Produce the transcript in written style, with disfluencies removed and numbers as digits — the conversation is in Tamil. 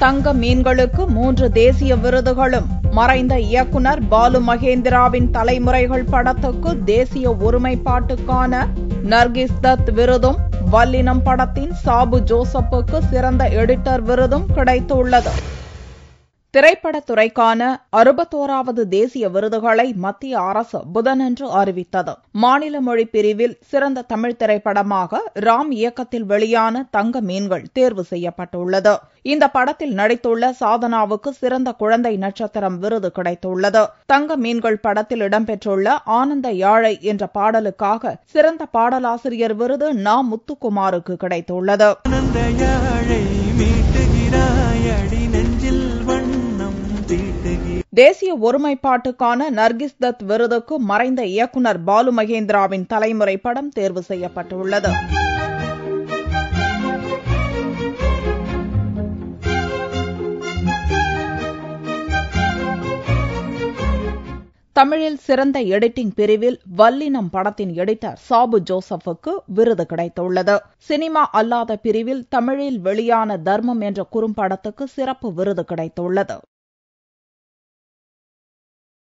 தங்க மீன்களுக்கு 3 தேசிய விருதுகளும். மறைந்த இயக்குனர் பாலு மகேந்திராவின் தலைமுறைகள் படத்துக்கு தேசிய ஒருமைப்பாட்டுக்கான நர்கிஸ் தத் விருதும், வல்லினம் படத்தின் சாபு ஜோசப்புக்கு சிறந்த எடிட்டர் விருதும் கிடைத்துள்ளது. திரைப்படத்துறைக்கான 61வது தேசிய விருதுகளை மத்திய அரசு புதனன்று அறிவித்தது. மாநில மொழி பிரிவில் சிறந்த தமிழ் திரைப்படமாக ராம் இயக்கத்தில் வெளியான தங்க மீன்கள் தேர்வு செய்யப்பட்டுள்ளது. இந்த படத்தில் நடித்துள்ள சாதனாவுக்கு சிறந்த குழந்தை நட்சத்திரம் விருது கிடைத்துள்ளது. தங்க மீன்கள் படத்தில் இடம்பெற்றுள்ள ஆனந்த யாழை என்ற பாடலுக்காக சிறந்த பாடலாசிரியர் விருது நா. முத்துக்குமாருக்கு கிடைத்துள்ளது. தேசிய ஒருமைப்பாட்டுக்கான நர்கிஸ் தத் விருதுக்கு மறைந்த இயக்குனர் பாலு மகேந்திராவின் தலைமுறை படம் தேர்வு செய்யப்பட்டுள்ளது. தமிழில் சிறந்த எடிட்டிங் பிரிவில் வல்லினம் படத்தின் எடிட்டர் சாபு ஜோசப்புக்கு விருது கிடைத்துள்ளது. சினிமா அல்லாத பிரிவில் தமிழில் வெளியான தர்மம் என்ற குறும்படத்துக்கு சிறப்பு விருது கிடைத்துள்ளது.